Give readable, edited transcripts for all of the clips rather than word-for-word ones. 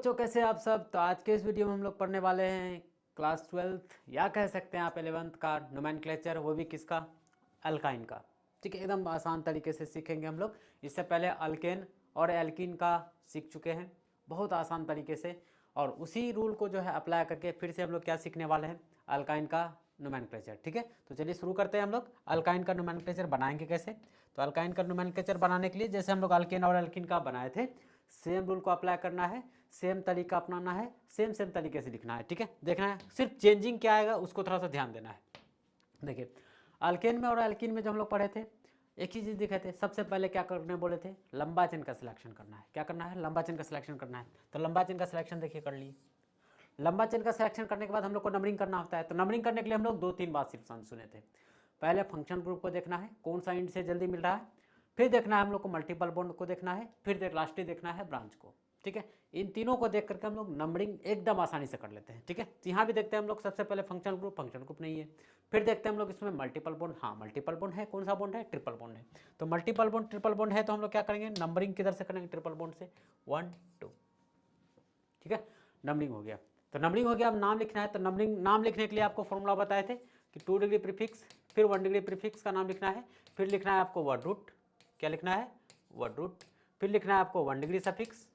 बच्चों कैसे आप सब। तो आज के इस वीडियो में हम लोग पढ़ने वाले हैं क्लास 12th या कह सकते हैं आप 11th का नोमेनक्लेचर, वो भी किसका, अल्काइन का। ठीक है, एकदम आसान तरीके से सीखेंगे हम लोग। इससे पहले अल्केन और एल्कीन का सीख चुके हैं बहुत आसान तरीके से, और उसी रूल को जो है अप्लाई करके फिर से हम लोग क्या सीखने वाले हैं, अल्काइन का नोमेनक्लेचर। ठीक है, तो चलिए शुरू करते हैं। हम लोग अल्काइन का नोमेनक्लेचर बनाएंगे कैसे। तो अल्काइन का नोमेनक्लेचर बनाने के लिए जैसे हम लोग अल्केन और एल्कीन का बनाए थे, सेम रूल को अप्लाई करना है, सेम तरीका अपनाना है, सेम तरीके से लिखना है। ठीक है, देखना है सिर्फ चेंजिंग क्या आएगा उसको थोड़ा सा ध्यान देना है। देखिए अल्केन में और एल्कीन में जब हम लोग पढ़े थे एक ही चीज़ दिखे थे। सबसे पहले क्या करने बोले थे, लंबा चेन का सिलेक्शन करना है। क्या करना है, लंबा चेन का सिलेक्शन करना है। तो लंबा चेन का सिलेक्शन देखिए कर लिए। लंबा चेन का सिलेक्शन करने के बाद हम लोग को नंबरिंग करना होता है। तो नंबरिंग करने के लिए हम लोग 2-3 बात सिर्फ सुने थे। पहले फंक्शन ग्रुप को देखना है कौन सा इंड से जल्दी मिल रहा है, फिर देखना है हम लोग को मल्टीपल बॉन्ड को देखना है, फिर लास्टली देखना है ब्रांच को। ठीक है, इन तीनों को देख करके हम लोग नंबरिंग एकदम आसानी से कर लेते हैं। ठीक है, तो यहाँ भी देखते हैं हम लोग सबसे पहले फंक्शन ग्रुप नहीं है। फिर देखते हैं हम लोग इसमें मल्टीपल बॉन्ड, हाँ मल्टीपल बॉन्ड है। कौन सा बॉन्ड है, ट्रिपल बॉन्ड है। तो मल्टीपल बॉन्ड ट्रिपल बॉन्ड है तो हम लोग क्या करेंगे, नंबरिंग किधर से करेंगे, ट्रिपल बॉन्ड से 1 2। ठीक है, नंबरिंग हो गया। तो नंबरिंग हो गया, अब नाम लिखना है। तो नंबरिंग नाम लिखने के लिए आपको फॉर्मूला बताए थे कि 2 डिग्री प्रीफिक्स, फिर 1 डिग्री प्रीफिक्स का नाम लिखना है, फिर लिखना है आपको वर्ड रूट। क्या लिखना है, वर्ड रूट। फिर लिखना है आपको 1 डिग्री सफिक्स,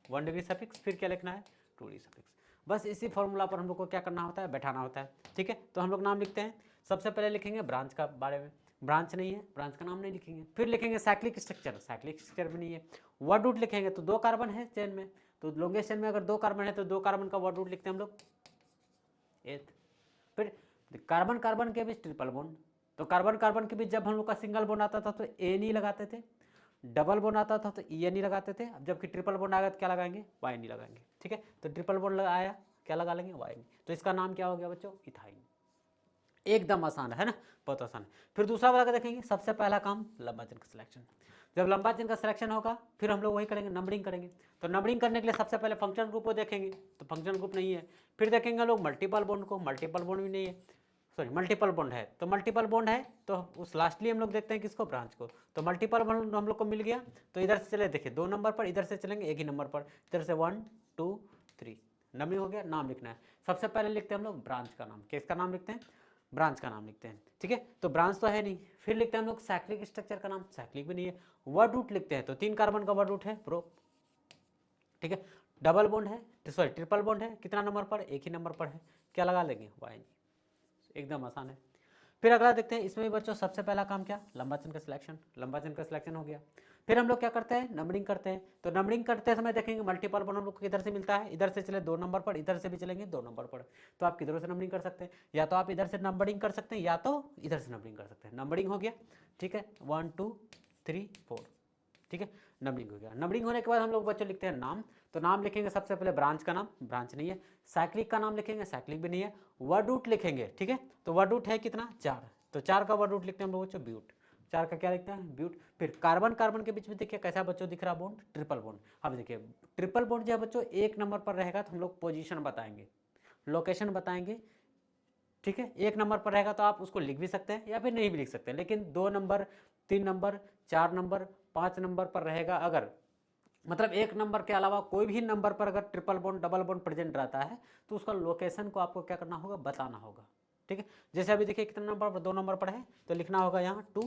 1 डिग्री सफिक्स, फिर क्या लिखना है 2 डिग्री सफिक्स। बस इसी फॉर्मूला पर हम लोग को क्या करना होता है, बैठाना होता है। ठीक है, तो हम लोग नाम लिखते हैं। सबसे पहले लिखेंगे ब्रांच का बारे में, ब्रांच नहीं है, ब्रांच का नाम नहीं लिखेंगे। फिर लिखेंगे साइक्लिक स्ट्रक्चर, साइक्लिक स्ट्रक्चर भी नहीं है। वर्ड रूट लिखेंगे तो 2 कार्बन है चेन में, तो लॉन्गेस्ट चेन में अगर 2 कार्बन है तो 2 कार्बन का वर्ड रूट लिखते हैं हम लोग 8। फिर कार्बन कार्बन के बीच ट्रिपल बॉन्ड, तो कार्बन कार्बन के बीच जब हम लोग का सिंगल बॉन्ड आता था तो ए नहीं लगाते थे, डबल बॉन्ड आता था तो ई नहीं लगाते थे। अब जबकि ट्रिपल बॉन्ड आएगा तो क्या लगाएंगे, वाई नहीं लगाएंगे। ठीक है, तो ट्रिपल बॉन्ड आया क्या लगा लेंगे, वाई नहीं। तो इसका नाम क्या हो गया बच्चों, इथाइन। एकदम आसान है ना, बहुत आसान है। फिर दूसरा वाला का देखेंगे, सबसे पहला काम लंबा चेन का सिलेक्शन। जब लंबा चेन का सिलेक्शन होगा फिर हम लोग वही करेंगे, नंबरिंग करेंगे। तो नंबरिंग करने के लिए सबसे पहले फंक्शन ग्रुप को देखेंगे, तो फंक्शन ग्रुप नहीं है। फिर देखेंगे लोग मल्टीपल बॉन्ड को, मल्टीपल बॉन्ड भी नहीं है, सॉरी मल्टीपल बॉन्ड है। तो मल्टीपल बॉन्ड है तो उस लास्टली हम लोग देखते हैं किसको, ब्रांच को। तो मल्टीपल बॉन्ड हम लोग को मिल गया, तो इधर से चले देखिए 2 नंबर पर, इधर से चलेंगे एक ही नंबर पर, इधर से 1 2 3 नंबरिंग हो गया। नाम लिखना है, सबसे पहले लिखते हैं हम लोग ब्रांच का नाम। किसका नाम लिखते हैं, ब्रांच का नाम लिखते हैं। ठीक है, तो ब्रांच तो है नहीं। फिर लिखते हैं हम लोग साइक्लिक स्ट्रक्चर का नाम, साइक्लिक भी नहीं है। वर्ड रूट लिखते हैं तो 3 कार्बन का वर्ड रूट है प्रो। ठीक है, डबल बॉन्ड है, सॉरी ट्रिपल बॉन्ड है, कितना नंबर पर, एक ही नंबर पर है, क्या लगा लेंगे, वाई। एकदम आसान है। फिर अगला देखते हैं, इसमें भी बच्चों सबसे पहला काम क्या, लंबा चेन का सिलेक्शन। लंबा चेन का सिलेक्शन हो गया। फिर हम लोग क्या करते हैं, नंबरिंग करते हैं। तो नंबरिंग करते समय देखेंगे मल्टीपल बॉन्ड हम लोग को किधर से मिलता है, इधर से चले 2 नंबर पर, इधर से भी चलेंगे 2 नंबर पर। तो आप किधरों से नंबरिंग कर सकते हैं, या तो आप इधर से नंबरिंग कर सकते हैं या तो इधर से नंबरिंग कर सकते हैं। नंबरिंग हो गया। ठीक है, 1 2 3 4। ठीक है, नंबरिंग हो गया। नंबरिंग होने के बाद हम लोग बच्चों लिखते हैं नाम। तो नाम लिखेंगे सबसे पहले ब्रांच का नाम, ब्रांच नहीं है। साइक्लिक का नाम लिखेंगे, साइक्लिक भी नहीं है। वर्ड रूट लिखेंगे। ठीक है, तो वर्ड रूट है कितना, 4, तो 4 का वर्ड रूट लिखते हैं हम लोग बच्चों ब्यूट। 4 का क्या लिखते हैं, ब्यूट। फिर कार्बन कार्बन के बीच में देखिए कैसा बच्चों दिख रहा बॉन्ड, ट्रिपल बॉन्ड। अब देखिए ट्रिपल बॉन्ड जब बच्चों 1 नंबर पर रहेगा तो हम लोग पोजीशन बताएंगे, लोकेशन बताएंगे। ठीक है, 1 नंबर पर रहेगा तो आप उसको लिख भी सकते हैं या फिर नहीं भी लिख सकते हैं, लेकिन 2 नंबर 3 नंबर 4 नंबर 5 नंबर पर रहेगा, अगर मतलब 1 नंबर के अलावा कोई भी नंबर पर अगर triple bond double bond present रहता है तो उसका लोकेशन को आपको क्या करना होगा, बताना होगा। ठीक है, जैसे अभी देखिए कितना नंबर पर, 2 नंबर पर है तो लिखना होगा यहाँ 2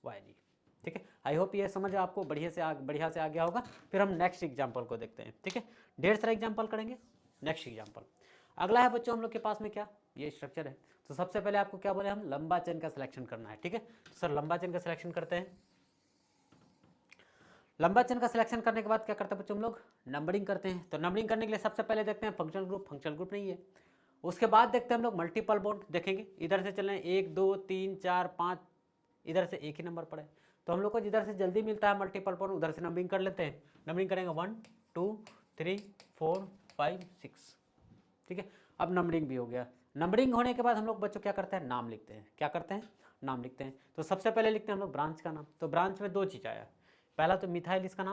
वाई जी। ठीक है, आई होप ये समझ आपको बढ़िया से आ गया होगा। फिर हम नेक्स्ट एग्जाम्पल को देखते हैं। ठीक है, ढेर सारा एग्जाम्पल करेंगे। नेक्स्ट एग्जाम्पल अगला है बच्चों हम लोग के पास में क्या, ये स्ट्रक्चर है। तो सबसे पहले आपको क्या बोले, हम लंबा चेन का सिलेक्शन करना है। ठीक है, तो सर लंबा चेन का सिलेक्शन करते हैं। लंबा चेन का सिलेक्शन करने के बाद क्या करते हैं बच्चों हम लोग, नंबरिंग करते हैं। तो नंबरिंग करने के लिए सबसे पहले देखते हैं फंक्शनल ग्रुप, फंक्शनल ग्रुप नहीं है। उसके बाद देखते हैं हम लोग मल्टीपल बॉन्ड, देखेंगे इधर से चलें 1 2 3 4 5, इधर से एक ही नंबर पर है तो हम लोग को जिधर से जल्दी मिलता है मल्टीपल बॉन्ड उधर से नंबरिंग कर लेते हैं। नंबरिंग करेंगे 1 2 3 4 5 6। ठीक है, अब नंबरिंग भी हो गया। नंबरिंग होने के बाद हम लोग बच्चों क्या करते हैं, नाम लिखते हैं। क्या करते हैं, नाम लिखते हैं। तो सबसे पहले लिखते हैं हम लोग ब्रांच का नाम। तो ब्रांच में 2 चीज़ आया, पहला तो मिथाइल इसका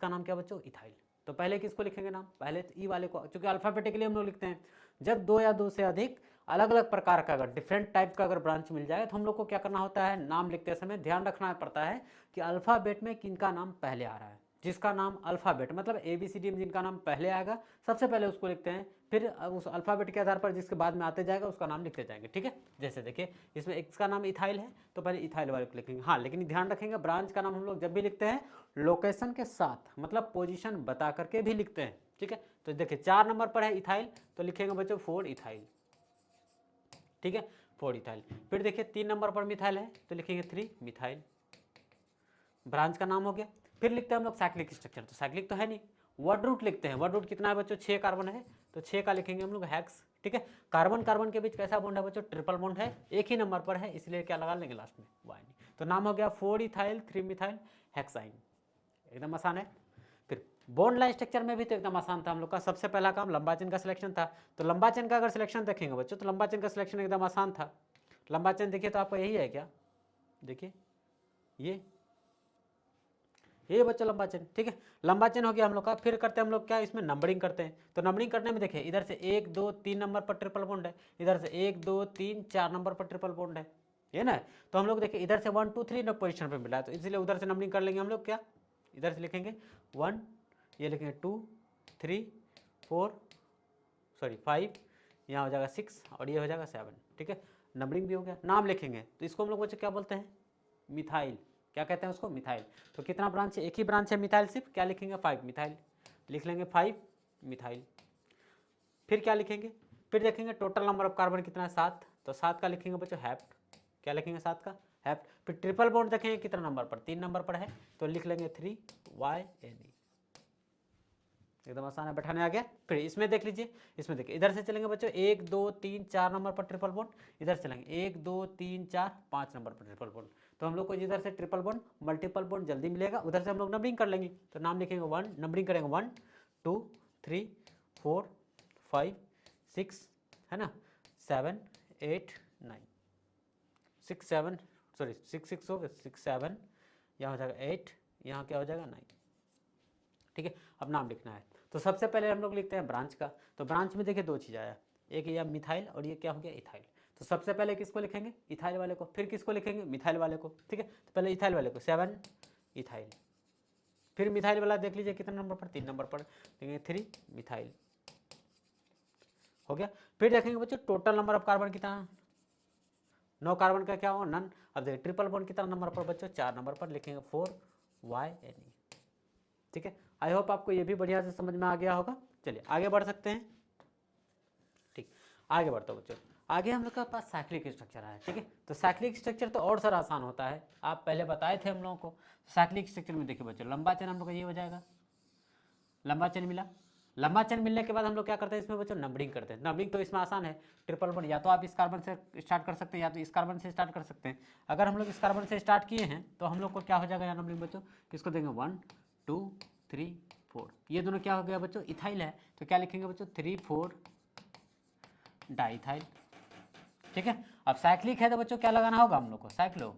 नाम क्या बच्चों, इथाइल। तो पहले किसको लिखेंगे नाम, पहले तो ई वाले को, क्योंकि अल्फ़ाबेटिकली हम लोग लिखते हैं। जब 2 या 2 से अधिक अलग अलग प्रकार का अगर डिफरेंट टाइप का अगर ब्रांच मिल जाए तो हम लोग को क्या करना होता है, नाम लिखते समय ध्यान रखना पड़ता है कि अल्फ़ाबेट में किनका नाम पहले आ रहा है। जिसका नाम अल्फ़ाबेट मतलब ABCD में जिनका नाम पहले आएगा सबसे पहले उसको लिखते हैं, फिर उस अल्फ़ाबेट के आधार पर जिसके बाद में आते जाएगा उसका नाम लिखते जाएंगे, ठीक है। जैसे देखिए इसमें एक्स का नाम इथाइल है तो पहले इथाइल वाले को लिखेंगे। हाँ लेकिन ध्यान रखेंगे ब्रांच का नाम हम लोग जब भी लिखते हैं लोकेशन के साथ मतलब पोजीशन बता करके भी लिखते हैं, ठीक है। तो देखिए 4 नंबर पर है इथाइल तो लिखेंगे बच्चों 4 इथाइल, ठीक है, 4 इथाइल। फिर देखिए 3 नंबर पर मिथाइल है तो लिखेंगे 3 मिथाइल, ब्रांच का नाम हो गया। फिर लिखते हैं हम लोग साइक्लिक स्ट्रक्चर, तो साइक्लिक तो है नहीं, वर्ड रूट लिखते हैं। वर्ड रूट कितना है बच्चों, 6 कार्बन है तो 6 का लिखेंगे हम लोग हेक्स, ठीक है। कार्बन कार्बन के बीच कैसा बॉन्ड है बच्चों, ट्रिपल बॉन्ड है, एक ही नंबर पर है इसलिए क्या लगा लेंगे लास्ट में, वाई। तो नाम हो गया 4 इथाइल 3 मिथाइल हेक्साइन, एकदम आसान है। फिर बॉन्ड लाइन स्ट्रक्चर में भी तो एकदम आसान था हम लोग का, सबसे पहला काम लंबा चेन का सिलेक्शन था। तो लंबा चेन का अगर सिलेक्शन देखेंगे बच्चों तो लंबा चेन का सिलेक्शन एकदम आसान था। लंबा चेन देखिए तो आपका यही है क्या, देखिए ये बच्चों लंबा चेन, ठीक है। लंबा चेन हो गया हम लोग का। फिर करते हैं हम लोग क्या, इसमें नंबरिंग करते हैं। तो नंबरिंग करने में देखिए इधर से 1 2 3 नंबर पर ट्रिपल बॉन्ड है, इधर से 1 2 3 4 नंबर पर ट्रिपल बॉन्ड है, ये ना। तो हम लोग देखिए इधर से 1 2 3 पोजीशन पर मिला है तो इसलिए उधर से नंबरिंग कर लेंगे हम लोग, क्या इधर से लिखेंगे 1, ये लिखेंगे 2 3 4 5, यहाँ हो जाएगा 6 और ये हो जाएगा 7, ठीक है। नंबरिंग भी हो गया। नाम लिखेंगे तो इसको हम लोग बच्चे क्या बोलते हैं, मिथाइल, क्या कहते हैं उसको, मिथाइल। तो कितना ब्रांच है, एक ही ब्रांच है मिथाइल सिर्फ, क्या लिखेंगे 5 मिथाइल, लिख लेंगे 5 मिथाइल। फिर क्या लिखेंगे, फिर देखेंगे टोटल नंबर ऑफ कार्बन कितना है 7, तो 7 का लिखेंगे बच्चों हैप्ट, क्या लिखेंगे 7 का हैप्ट। फिर ट्रिपल बॉन्ड देखेंगे कितना नंबर पर, 3 नंबर पर है तो लिख लेंगे 3 YNE, एकदम आसान है, बैठाने आ गया। फिर इसमें देख लीजिए, इसमें देखिए इधर से चलेंगे बच्चों 1 2 3 4 नंबर पर ट्रिपल बॉन्ड, इधर चलेंगे 1 2 3 4 5 नंबर पर ट्रिपल बॉन्ड। तो हम लोग को इधर से ट्रिपल बॉन्ड मल्टीपल बॉन्ड जल्दी मिलेगा, उधर से हम लोग नंबरिंग कर लेंगे। तो नाम लिखेंगे 1, नंबरिंग करेंगे 1 2 3 4 5 6 है ना, 7 8 9 6 7 सॉरी 6 6 हो गया 6 7, यहाँ हो जाएगा 8, यहाँ क्या हो जाएगा 9, ठीक है। अब नाम लिखना है तो सबसे पहले हम लोग लिखते हैं ब्रांच का। तो ब्रांच में देखिए 2 चीज़ आया, एक ये मिथाइल और ये क्या हो गया इथाइल। तो सबसे पहले किसको लिखेंगे, इथाइल वाले को, फिर किसको लिखेंगे, मिथाइल वाले को, ठीक है। तो पहले इथाइल वाले को 7 इथाइल, फिर मिथाइल वाला देख लीजिए कितने नंबर पर, 3 नंबर पर, देखेंगे 3 मिथाइल, हो गया। फिर देखेंगे बच्चों टोटल नंबर ऑफ कार्बन कितना, 9 कार्बन का क्या होगा नन। अब देखिए ट्रिपल बॉन्ड कितना नंबर पर बच्चों, 4 नंबर पर, लिखेंगे 4 YNE, ठीक है। आई होप आपको ये भी बढ़िया से समझ में आ गया होगा। चलिए आगे बढ़ सकते हैं, ठीक, आगे बढ़ता हूँ बच्चों। आगे हम लोग के पास साइक्लिक स्ट्रक्चर है, ठीक है। तो साइक्लिक स्ट्रक्चर तो और सारा आसान होता है, आप पहले बताए थे हम लोगों को। साइक्लिक स्ट्रक्चर में देखिए बच्चों लंबा चेन हम लोग का ये हो जाएगा, लंबा चेन मिला। लंबा चेन मिलने के बाद हम लोग क्या करते हैं इसमें बच्चों, नंबरिंग करते हैं। नंबरिंग तो इसमें आसान है, ट्रिपल बॉन्ड या तो आप इस कार्बन से स्टार्ट कर सकते हैं या तो इस कार्बन से स्टार्ट कर सकते हैं। अगर हम लोग इस कार्बन से स्टार्ट किए हैं तो हम लोग को क्या हो जाएगा यहाँ नंबरिंग बच्चों, इसको देंगे 1 2 3 4, ये दोनों क्या हो गया बच्चों, इथाइल है तो क्या लिखेंगे बच्चों 3 4 डाइथाइल, ठीक है। अब साइक्लिक है तो बच्चों क्या लगाना होगा हम लोग को, साइक्लो,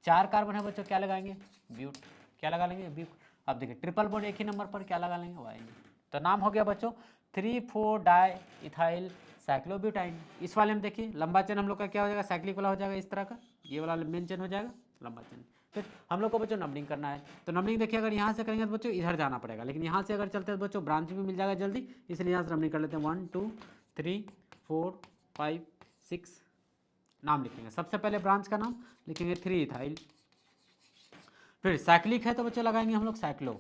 4 कार्बन है बच्चों क्या लगाएंगे, ब्यूट, क्या लगा लेंगे ब्यूट। अब देखिए ट्रिपल बॉन्ड एक ही नंबर पर क्या लगा लेंगे, वाई। तो नाम हो गया बच्चों 3 4 डाई इथाइल साइक्लोब्यूटाइन। इस वाले में देखिए लंबा चेन हम लोग का क्या हो जाएगा, साइक्लिक वाला हो जाएगा इस तरह का, ये वाला मेन चेन हो जाएगा लंबा चेन। फिर हम लोग को बच्चों नंबरिंग करना है। तो नंबरिंग देखिए अगर यहाँ से करेंगे तो बच्चों इधर जाना पड़ेगा, लेकिन यहाँ से अगर चलते हैं तो बच्चों ब्रांच भी मिल जाएगा जल्दी, इसलिए यहाँ से नंबरिंग कर लेते हैं 1 2 3 4 5 6। नाम लिखेंगे सबसे पहले ब्रांच का नाम लिखेंगे 3 इथाइल। फिर साइक्लिक है तो बच्चों लगाएंगे हम लोग साइक्लो,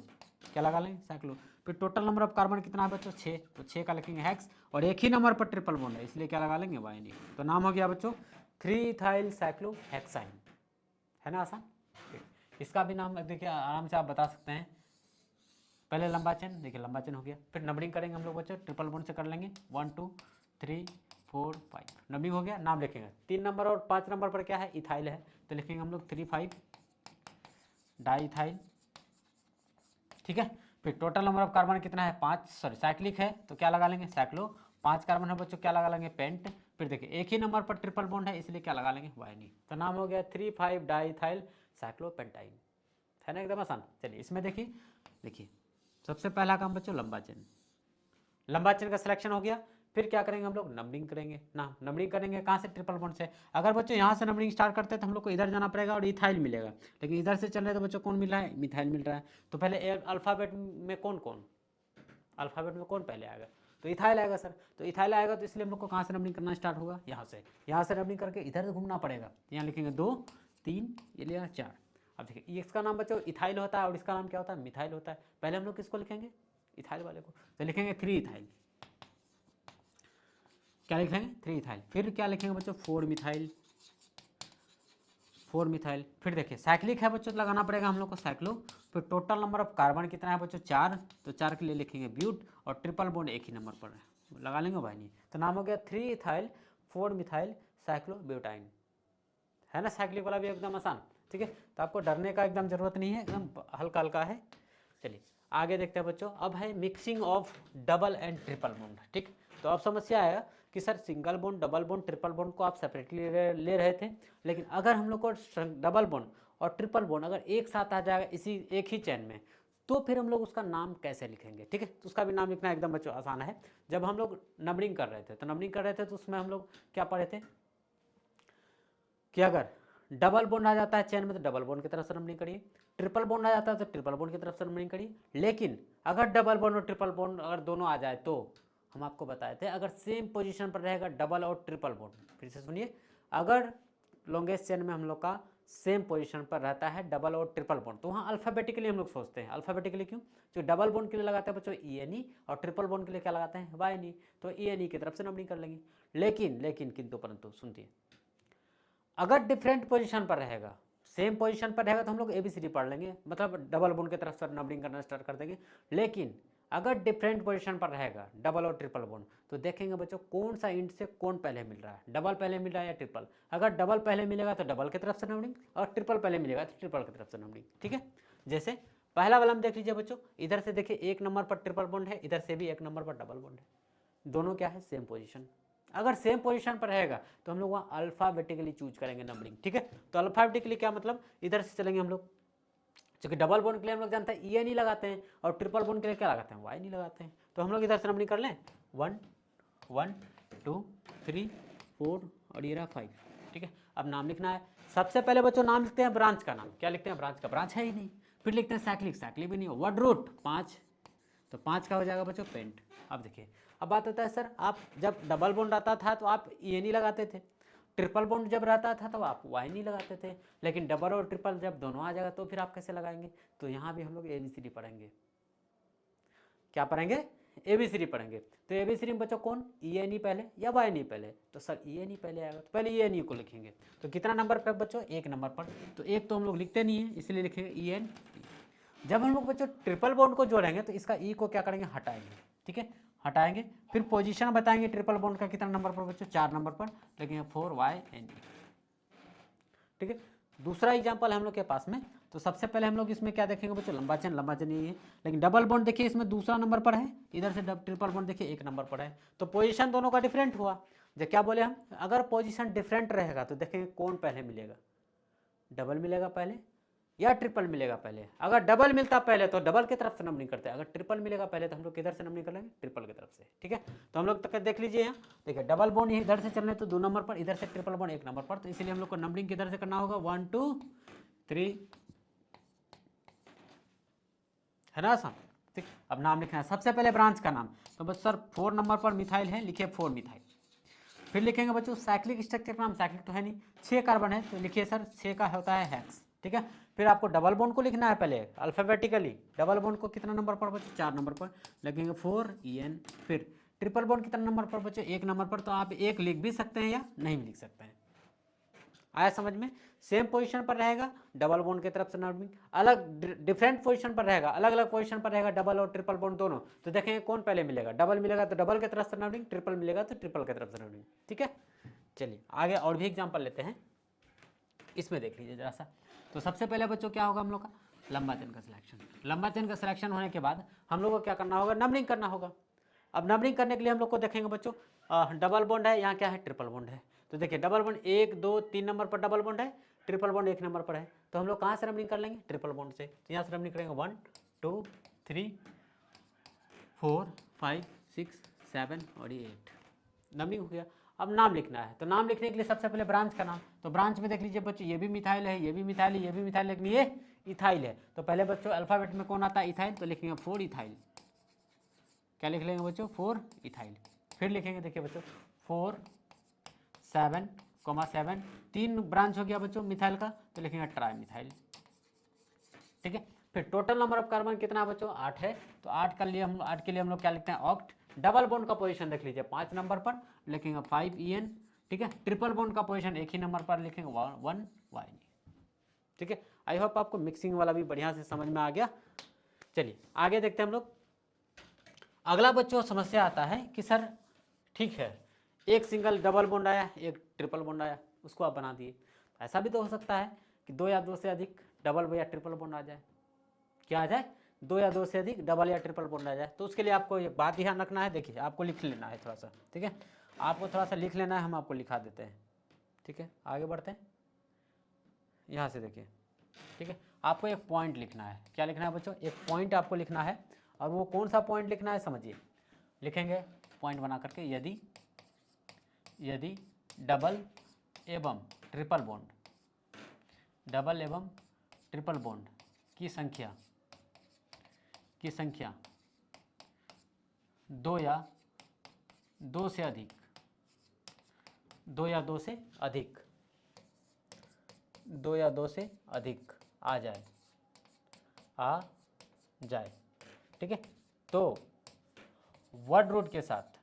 क्या लगा लेंगे साइक्लो। फिर टोटल नंबर ऑफ कार्बन कितना है बच्चों 6, तो 6 का लिखेंगे हेक्स, और एक ही नंबर पर ट्रिपल बॉन्ड है इसलिए क्या लगा लेंगे YNE। तो नाम हो गया बच्चों 3 इथाइल साइक्लो हेक्साइन, है ना आसान। इसका भी नाम देखिए आराम से आप बता सकते हैं। पहले लंबा चेन, देखिए लंबा चेन हो गया। फिर नंबरिंग करेंगे हम लोग बच्चों, ट्रिपल बॉन्ड से कर लेंगे 1 2 3 4 5, नंबरिंग हो गया। नाम लिखेंगे 3 नंबर और 5 नंबर पर क्या है, इथाइल है तो लिखेंगे हम लोग 3 5 डाई इथाइल, ठीक है। फिर टोटल नंबर ऑफ कार्बन कितना है 5, सॉरी साइक्लिक है तो क्या लगा लेंगे साइक्लो, 5 कार्बन है बच्चों क्या लगा लेंगे पेंट। फिर देखिए एक ही नंबर पर ट्रिपल बॉन्ड है इसलिए क्या लगा लेंगे YNE। तो नाम हो गया 3 5 डाई इथाइल साइक्लोपेंटाइन, है ना एकदम आसान। चलिए इसमें देखिए सबसे पहला काम बच्चों लंबा चेन, लंबा चेन का सिलेक्शन हो गया। फिर क्या करेंगे हम लोग, नंबरिंग करेंगे ना, नंबरिंग करेंगे कहाँ से, ट्रिपल बॉन्ड से। अगर बच्चों यहाँ से नंबरिंग स्टार्ट करते हैं तो हम लोग को इधर जाना पड़ेगा और इथाइल मिलेगा, लेकिन इधर से चल रहे तो बच्चों कौन मिल रहा है, मिथाइल मिल रहा है। तो पहले अल्फ़ाबेट में कौन कौन, अल्फ़ाबेट में कौन पहले आएगा, तो इथाइल आएगा सर। तो इथाइल आएगा तो इसलिए हम लोग को कहाँ से नंबरिंग करना स्टार्ट होगा, यहाँ से। यहाँ से नंबरिंग करके इधर घूमना पड़ेगा, यहाँ लिखेंगे 2 3 ये लिया 4। अब देखिए इसका नाम बच्चों इथाइल होता है और इसका नाम क्या होता है, मिथाइल होता है। पहले हम लोग किसको लिखेंगे, इथाइल वाले को, तो लिखेंगे 3 इथाइल। क्या लिखेंगे, 3 इथाइल। फिर क्या लिखेंगे बच्चों, 4 मिथाइल, 4 मिथाइल। फिर देखिए साइक्लिक है बच्चों, तो लगाना पड़ेगा हम लोग को साइक्लो। फिर टोटल नंबर ऑफ कार्बन कितना है बच्चों, 4, तो 4 के लिए लिखेंगे ब्यूट, और ट्रिपल बॉन्ड एक ही नंबर पर है, लगा लेंगे भाई नहीं। तो नाम हो गया 3 इथाइल 4 मिथाइल साइक्लो ब्यूटाइन, है ना। साइक्लिक वाला भी एकदम आसान, ठीक है। तो आपको डरने का एकदम जरूरत नहीं है, एकदम हल्का हल्का है। चलिए आगे देखते हैं बच्चों। अब है mixing of double and triple bond, ठीक। तो अब समस्या आया कि sir single bond, double bond, triple bond को आप सेपरेटली ले रहे थे, लेकिन अगर हम लोग को डबल बॉन्ड और ट्रिपल बॉन्ड अगर एक साथ आ जाएगा इसी एक ही चैन में, तो फिर हम लोग उसका नाम कैसे लिखेंगे, ठीक है। तो उसका भी नाम लिखना एकदम बच्चों आसान है। जब हम लोग नंबरिंग कर रहे थे तो उसमें हम लोग क्या पढ़े थे कि अगर डबल बॉन्ड आ जाता है चेन में तो डबल बॉन्ड की तरफ से नंबरिंग करिए, ट्रिपल बॉन्ड आ जाता है तो ट्रिपल बॉन्ड की तरफ से नंबरिंग करिए। लेकिन अगर डबल बॉन्ड और ट्रिपल बॉन्ड अगर दोनों आ जाए तो हम आपको बताए थे अगर सेम पोजीशन पर रहेगा डबल और ट्रिपल बॉन्ड, फिर से सुनिए, अगर लॉन्गेस्ट चेन में हम लोग का सेम पोजीशन पर रहता है डबल और ट्रिपल बॉन्ड, तो वहाँ अल्फाबेटिकली हम लोग सोचते हैं। अल्फाबेटिकली क्यों, जो डबल बॉन्ड के लिए लगाते हैं बच्चों ENE और ट्रिपल बॉन्ड के लिए क्या लगाते हैं YNE, तो ENE की तरफ से नंबरिंग कर लेंगे। लेकिन किंतु परंतु सुनिए, अगर डिफरेंट पोजीशन पर रहेगा, सेम पोजीशन पर रहेगा तो हम लोग ABCD पढ़ लेंगे, मतलब डबल बॉन्ड की तरफ से नंबरिंग करना स्टार्ट कर देंगे। लेकिन अगर डिफरेंट पोजीशन पर रहेगा डबल और ट्रिपल बॉन्ड, तो देखेंगे बच्चों कौन सा इंट से कौन पहले मिल रहा है, डबल पहले मिल रहा है या ट्रिपल। अगर डबल पहले मिलेगा तो डबल की तरफ से नंबरिंग, और ट्रिपल पहले मिलेगा तो ट्रिपल की तरफ से नंबरिंग, ठीक है। जैसे पहला वाला हम देख लीजिए बच्चों, इधर से देखिए 1 नंबर पर ट्रिपल बॉन्ड है, इधर से भी 1 नंबर पर डबल बॉन्ड है, दोनों क्या है सेम पोजीशन। अगर सेम पोजीशन पर रहेगा तो हम लोग वहाँ अल्फाबेटिकली चूज करेंगे नंबरिंग, ठीक है। तो अल्फाबेटिकली क्या मतलब, इधर से चलेंगे हम लोग, क्योंकि डबल बॉन्ड के लिए हम लोग जानते हैं ENE लगाते हैं और ट्रिपल बॉन्ड के लिए क्या लगाते हैं YNE लगाते हैं। तो हम लोग इधर से नंबरिंग कर लें 1 1 2 3 4 और ये रहा 5, ठीक है। अब नाम लिखना है, सबसे पहले बच्चों नाम लिखते हैं ब्रांच का नाम, क्या लिखते हैं ब्रांच का, ब्रांच है ही नहीं। फिर लिखते हैं साइक्लिक, साइक्लिक भी नहीं हो। वर्ड रूट 5, तो 5 का हो जाएगा बच्चों पेंट। अब देखिए अब बात होता है सर, आप जब डबल बॉन्ड आता था तो आप ENE लगाते थे, ट्रिपल बॉन्ड जब रहता था तो आप YNE लगाते थे, लेकिन डबल और ट्रिपल जब दोनों आ जाएगा तो फिर आप कैसे लगाएंगे। तो यहाँ भी हम लोग ABCD पढ़ेंगे, क्या पढ़ेंगे, ABCD पढ़ेंगे। तो ABCD में बच्चों कौन, ENE पहले या YNE पहले, तो सर ENE पहले आएगा, तो पहले ENE को लिखेंगे। तो कितना नंबर पर बच्चों, 1 नंबर पर, तो 1 तो हम लोग लिखते नहीं है इसलिए लिखेंगे EN। जब हम लोग बच्चों ट्रिपल बॉन्ड को जोड़ेंगे तो इसका E को क्या करेंगे, हटाएंगे, ठीक है, हटाएंगे। फिर पोजीशन बताएंगे ट्रिपल बॉन्ड का कितना नंबर पर बच्चों, 4 नंबर पर, लेकिन 4YNE, ठीक है। दूसरा एग्जांपल हम लोग के पास में, तो सबसे पहले हम लोग इसमें क्या देखेंगे बच्चों, लंबा चेन यही है, लेकिन डबल बॉन्ड देखिए इसमें दूसरा नंबर पर है, इधर से ट्रिपल बॉन्ड देखिए 1 नंबर पर है, तो पोजीशन दोनों का डिफरेंट हुआ। जब क्या बोले हम, अगर पोजीशन डिफरेंट रहेगा तो देखेंगे कौन पहले मिलेगा, डबल मिलेगा पहले या ट्रिपल मिलेगा पहले। अगर डबल मिलता पहले तो डबल की तरफ से नंबरिंग करते हैं, अगर ट्रिपल मिलेगा पहले तो हम लोग किधर से नंबरिंग कर लेंगे, ट्रिपल की तरफ से, ठीक है। तो हम लोग तक देख लीजिए यहाँ, देखिए डबल बॉन्ड इधर से चल रहे तो 2 नंबर पर, इधर से ट्रिपल बॉन्ड 1 नंबर पर, तो इसलिए हम लोग को नंबरिंग किधर से करना होगा, 1 2 3, है ना आसान, ठीक। अब नाम लिखना है, सबसे पहले ब्रांच का नाम, तो बस सर 4 नंबर पर मिथाइल है, लिखिए 4 मिथाइल। फिर लिखेंगे बच्चों साइक्लिक स्ट्रक्चर का नाम, साइक्लिक तो है नहीं, 6 कार्बन है तो लिखिए सर 6 का होता है हेक्स, ठीक है। फिर आपको डबल बॉन्ड को लिखना है पहले अल्फाबेटिकली, डबल बॉन्ड को कितना नंबर पर बच्चों, 4 नंबर पर, लिखेंगे 4EN। फिर ट्रिपल बॉन्ड कितना नंबर पर बच्चों, 1 नंबर पर, तो आप 1 लिख भी सकते हैं या नहीं भी लिख सकते हैं, आया समझ में। सेम पोजीशन पर रहेगा डबल बॉन्ड की तरफ से नंबरिंग, अलग डिफरेंट पोजीशन पर रहेगा, अलग अलग पोजीशन पर रहेगा डबल और ट्रिपल बॉन्ड दोनों, तो देखेंगे कौन पहले मिलेगा, डबल मिलेगा तो डबल की तरफ से नंबरिंग, ट्रिपल मिलेगा तो ट्रिपल की तरफ से नंबरिंग, ठीक है। चलिए आगे और भी एग्जांपल लेते हैं, इसमें देख लीजिए जरा सा। तो सबसे पहले बच्चों क्या होगा हम लोग का, लंबा चेन का सिलेक्शन। लंबा चेन का सिलेक्शन होने के बाद हम लोग को क्या करना होगा, नंबरिंग करना होगा। अब नंबरिंग करने के लिए हम लोग को देखेंगे बच्चों, डबल बॉन्ड है, यहाँ क्या है, ट्रिपल बॉन्ड है, तो देखिए डबल बॉन्ड 1 2 3 नंबर पर डबल बॉन्ड है, ट्रिपल बॉन्ड 1 नंबर पर है, तो हम लोग कहाँ से नंबरिंग कर लेंगे, ट्रिपल बॉन्ड से। तो यहाँ से नंबरिंग करेंगे 1 2 3 4 5 6 7 और ये 8, नंबरिंग हो गया। अब नाम लिखना है, तो नाम लिखने के लिए सबसे पहले ब्रांच का नाम, तो ब्रांच में देख लीजिए बच्चों, ये भी मिथाइल है, ये भी मिथाइल है, ये भी मिथाइल है, लेकिन ये इथाइल है। तो पहले बच्चों अल्फाबेट में कौन आता है? इथाइल, तो लिखेंगे 4 इथाइल। क्या लिख लेंगे बच्चों? 4 इथाइल। फिर लिखेंगे, देखिए बच्चों 4 7 7, 3 ब्रांच हो गया बच्चों मिथाइल का, तो लिखेंगे ट्राई मिथाइल। ठीक है, फिर टोटल नंबर ऑफ कार्बन कितना है बच्चों? 8 है, तो 8 के लिए हम लोग क्या लिखते हैं? ऑक्ट। डबल बॉन्ड का पोजीशन देख लीजिए 5 नंबर पर, लिखेंगे 5 EN। ठीक है, ट्रिपल बॉन्ड का पोजीशन एक ही नंबर पर, लिखेंगे 1 YN। ठीक है, आई होप आपको मिक्सिंग वाला भी बढ़िया से समझ में आ गया। चलिए आगे देखते हैं हम लोग। अगला बच्चों समस्या आता है कि सर ठीक है, एक सिंगल डबल बॉन्ड आया, एक ट्रिपल बॉन्ड आया, उसको आप बना दिए। ऐसा भी तो हो सकता है कि 2 या 2 से अधिक डबल या ट्रिपल बॉन्ड आ जाए। क्या आ जाए? 2 या 2 से अधिक डबल या ट्रिपल बॉन्ड आ जाए। तो उसके लिए आपको ये बात ध्यान रखना है, देखिए आपको लिख लेना है थोड़ा सा। ठीक है, आपको थोड़ा सा लिख लेना है, हम आपको लिखा देते हैं। ठीक है, आगे बढ़ते हैं, यहाँ से देखिए। ठीक है, आपको एक पॉइंट लिखना है। क्या लिखना है बच्चों? एक पॉइंट आपको लिखना है, और वो कौन सा पॉइंट लिखना है समझिए। लिखेंगे पॉइंट बना करके, यदि डबल एवं ट्रिपल बॉन्ड, डबल एवं ट्रिपल बॉन्ड की संख्या 2 या 2 से अधिक, 2 या 2 से अधिक, 2 या 2 से अधिक आ जाए। ठीक है, तो वर्ड रूट के साथ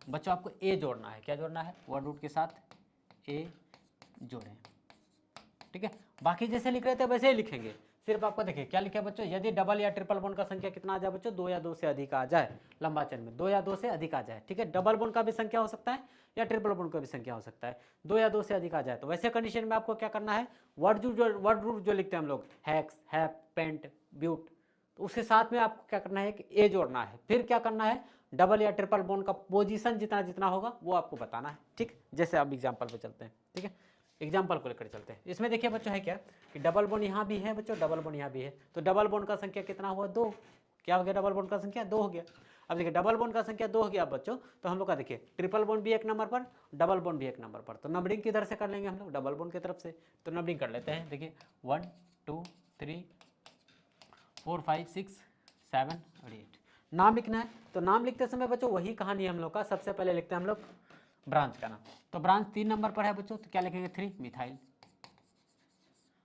बच्चों आपको ए जोड़ना है। क्या जोड़ना है? वर्ड रूट के साथ ए जोड़ें। ठीक है, बाकी जैसे लिख रहे थे वैसे ही लिखेंगे, सिर्फ आपको देखिए क्या लिखा है बच्चों, यदि डबल या ट्रिपल बॉन्ड का संख्या कितना आ जाए बच्चों? 2 या 2 से अधिक आ जाए, लंबा चेन में 2 या 2 से अधिक आ जाए। ठीक है, डबल बॉन्ड का भी संख्या हो सकता है या ट्रिपल बॉन्ड का भी संख्या हो सकता है, 2 या 2 से अधिक आ जाए। तो वैसे कंडीशन में आपको क्या करना है? वर्ड रूट जो लिखते हैं हम लोग, हेक्स, हेप, पेंट, ब्यूट, तो उसके साथ में आपको क्या करना है कि ए जोड़ना है। फिर क्या करना है? डबल या ट्रिपल बॉन्ड का पोजीशन जितना होगा वो आपको बताना है। ठीक, जैसे आप एग्जांपल पे चलते हैं। ठीक है, एग्जाम्पल को लेकर चलते हैं। इसमें देखिए बच्चों है क्या कि डबल बॉन्ड यहाँ भी है बच्चों, डबल बॉन्ड यहाँ भी है, तो डबल बॉन्ड का संख्या कितना हुआ? 2। क्या हो गया? डबल बॉन्ड का संख्या 2 हो गया। अब देखिए डबल बॉन्ड का संख्या 2 हो गया बच्चों, तो हम लोग का देखिए ट्रिपल बॉन्ड भी एक नंबर पर, डबल बॉन्ड भी एक नंबर पर, तो नंबरिंग किधर से कर लेंगे हम लोग? डबल बॉन्ड की तरफ से। तो नंबरिंग कर लेते हैं, देखिए 1 2 3 4 5 6 7 और 8। नाम लिखना है, तो नाम लिखते समय बच्चों वही कहानी हम लोग का, सबसे पहले लिखते हैं हम लोग ब्रांच का नाम। तो ब्रांच 3 नंबर पर है बच्चों, तो क्या लिखेंगे? 3 मिथाइल।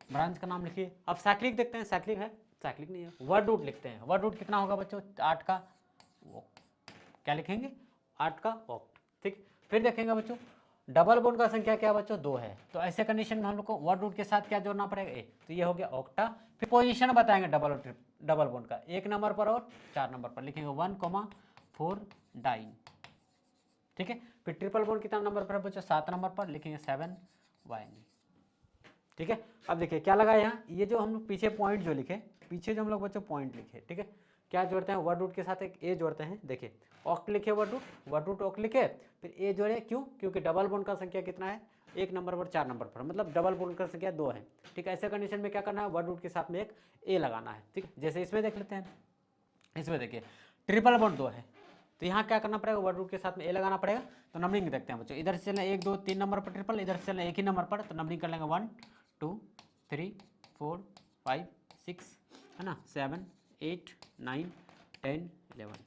ब्रांच का नाम लिखिए। अब साइक्लिक देखते हैं, साइक्लिक है? साइक्लिक नहीं है। वर्ड रूट लिखते हैं, वर्ड रूट कितना होगा बच्चों? 8 का ऑक्ट। क्या लिखेंगे? 8 का ऑक्ट। ठीक, फिर देखेंगे बच्चों डबल बॉन्ड का संख्या क्या बच्चों? 2 है, तो ऐसे कंडीशन में हम लोग को वर्ड रूट के साथ क्या जोड़ना पड़ेगा? ए। तो ये हो गया ऑक्टा। फिर पोजीशन बताएंगे डबल बॉन्ड का, 1 नंबर पर और 4 नंबर पर, लिखेंगे 1,4 डाइन। ठीक है, फिर ट्रिपल बॉन्ड कितना नंबर पर है बच्चों? 7 नंबर पर, लिखेंगे 7 YN। ठीक है, अब देखिए क्या लगा यहाँ, ये जो हम लोग पीछे पॉइंट जो लिखे, पीछे जो हम लोग बच्चों पॉइंट लिखे, ठीक है, क्या जोड़ते हैं? वर्ड रूट के साथ एक ए जोड़ते हैं। देखिए ऑक्ट लिखे, वर्ड रूट ऑक्ट लिखे, फिर ए जोड़े। क्यों? क्योंकि डबल बॉन्ड का संख्या कितना है? 1 नंबर पर 4 नंबर पर, मतलब डबल बॉन्ड का संख्या 2 है। ठीक है, ऐसे कंडीशन में क्या करना है? वर्ड रूट के साथ में एक ए लगाना है। ठीक है, जैसे इसमें देख लेते हैं, इसमें देखिए ट्रिपल बॉन्ड 2 है, तो यहाँ क्या करना पड़ेगा? वर्ड रूट के साथ में ए लगाना पड़ेगा। तो नंबरिंग देखते हैं बच्चों, इधर से चलना 1 2 3 नंबर पर ट्रिपल, इधर से चलना एक ही नंबर पर, तो नंबरिंग कर लेंगे 1 2 3 4 5 6 है ना, 7 8 9 10 11।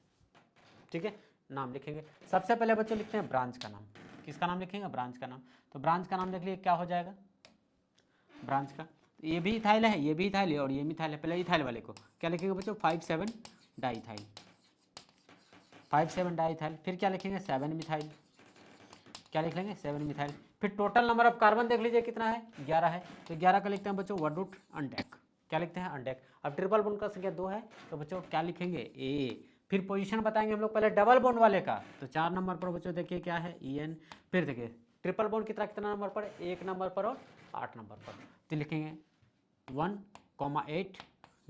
ठीक है, नाम लिखेंगे। सबसे पहले बच्चों लिखते हैं ब्रांच का नाम। किसका नाम लिखेंगे? ब्रांच का नाम। तो ब्रांच का नाम देख लीजिए क्या हो जाएगा ब्रांच का। तो ये भी इथाइल है, ये भी इथाइल है, और ये मिथाइल है। पहले इथाइल वाले को क्या लिखेंगे बच्चों? 5 7 डाइथाइल, 5 7 डाइथाइल। फिर क्या लिखेंगे? 7 मिथाइल। क्या लिख लेंगे? 7 मिथाइल। फिर टोटल नंबर ऑफ कार्बन देख लीजिए कितना है? 11 है, तो 11 का लिखते हैं बच्चों वर्ड रूट अनडेक। क्या लिखते हैं? अनडेक। अब ट्रिपल बॉन्ड का संख्या 2 है, तो बच्चों क्या लिखेंगे? ए। फिर पोजीशन बताएंगे हम लोग पहले डबल बॉन्ड वाले का, तो 4 नंबर पर बच्चों देखिए क्या है? EN। फिर देखिए ट्रिपल बॉन्ड कितना नंबर पर? 1 नंबर पर और 8 नंबर पर, तो लिखेंगे 1,8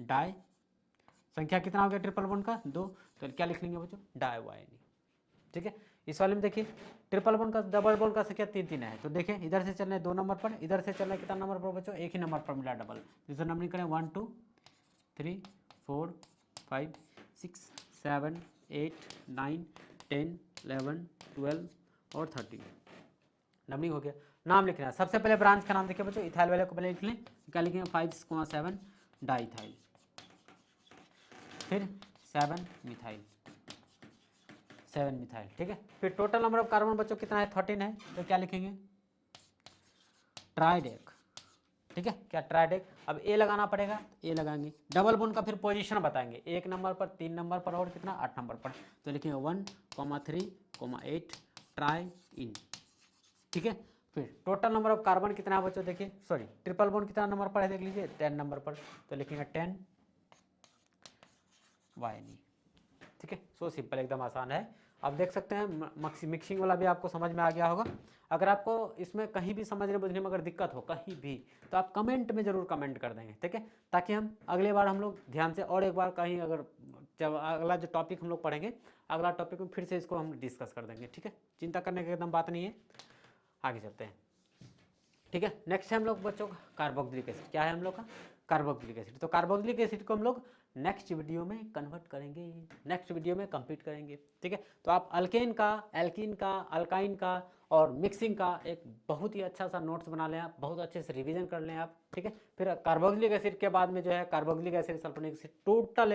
डाई। संख्या कितना हो गया ट्रिपल बॉन्ड का? 2, तो क्या लिख लेंगे बच्चों? डाई YN। ठीक है, इस वाले में देखिए ट्रिपल बॉन्ड का, डबल बॉन्ड का संख्या 3 3 है, तो देखिए इधर से चलना है 2 नंबर पर, इधर से चलना है कितना नंबर पर बच्चों? एक ही नंबर पर मिला डबल। जैसे नंबरिंग करें 1 2 3 4 5 6, 7, 8, 9, 10, 11, 12 और 13 डबलिंग हो गया। नाम लिखना है, सबसे पहले ब्रांच का नाम देखिए बच्चों, इथाइल वाले को पहले लिख लें। क्या लिखेंगे 5,7 डाइथाइल, फिर 7 मिथाइल, 7 मिथाइल, ठीक है। फिर टोटल नंबर ऑफ कार्बन बच्चों कितना है 13 है, तो क्या लिखेंगे ट्राइडेक, ठीक है। क्या ट्राइडेक, अब ए लगाना पड़ेगा, ए लगाएंगे। डबल बॉन्ड का फिर पोजीशन बताएंगे, 1 नंबर पर, 3 नंबर पर और कितना 8 नंबर पर, तो लिखेंगे 1,3,8 ट्राई इन, ठीक है। फिर टोटल नंबर ऑफ कार्बन कितना है बच्चों, देखिए सॉरी ट्रिपल बॉन्ड कितना नंबर पर है देख लीजिए 10 नंबर पर, तो लिखेंगे 10 वाई, ठीक है। सो सिंपल, एकदम आसान है। आप देख सकते हैं मिक्सिंग वाला भी आपको समझ में आ गया होगा। अगर आपको इसमें कहीं भी समझने बुझने में अगर दिक्कत हो कहीं भी, तो आप कमेंट में ज़रूर कमेंट कर देंगे, ठीक है, ताकि हम अगले बार हम लोग ध्यान से और एक बार कहीं अगर जब अगला जो टॉपिक हम लोग पढ़ेंगे, अगला टॉपिक में फिर से इसको हम डिस्कस कर देंगे, ठीक है। चिंता करने की एकदम बात नहीं है, आगे चलते हैं, ठीक है। नेक्स्ट है हम लोग बच्चों का कार्बोक्सिलिक एसिड, क्या है हम लोग का कार्बोक्सिलिक एसिड। तो कार्बोक्सिलिक एसिड को हम लोग नेक्स्ट वीडियो में कन्वर्ट करेंगे, नेक्स्ट वीडियो में कंप्लीट करेंगे, ठीक है। तो आप अल्केन का, एल्कीन का, अल्काइन का और मिक्सिंग का एक बहुत ही अच्छा सा नोट्स बना लें आप, बहुत अच्छे से रिवीजन कर लें आप, ठीक है। फिर कार्बोक्सिलिक एसिड के बाद में जो है carboxylic acid, sulphonic acid, total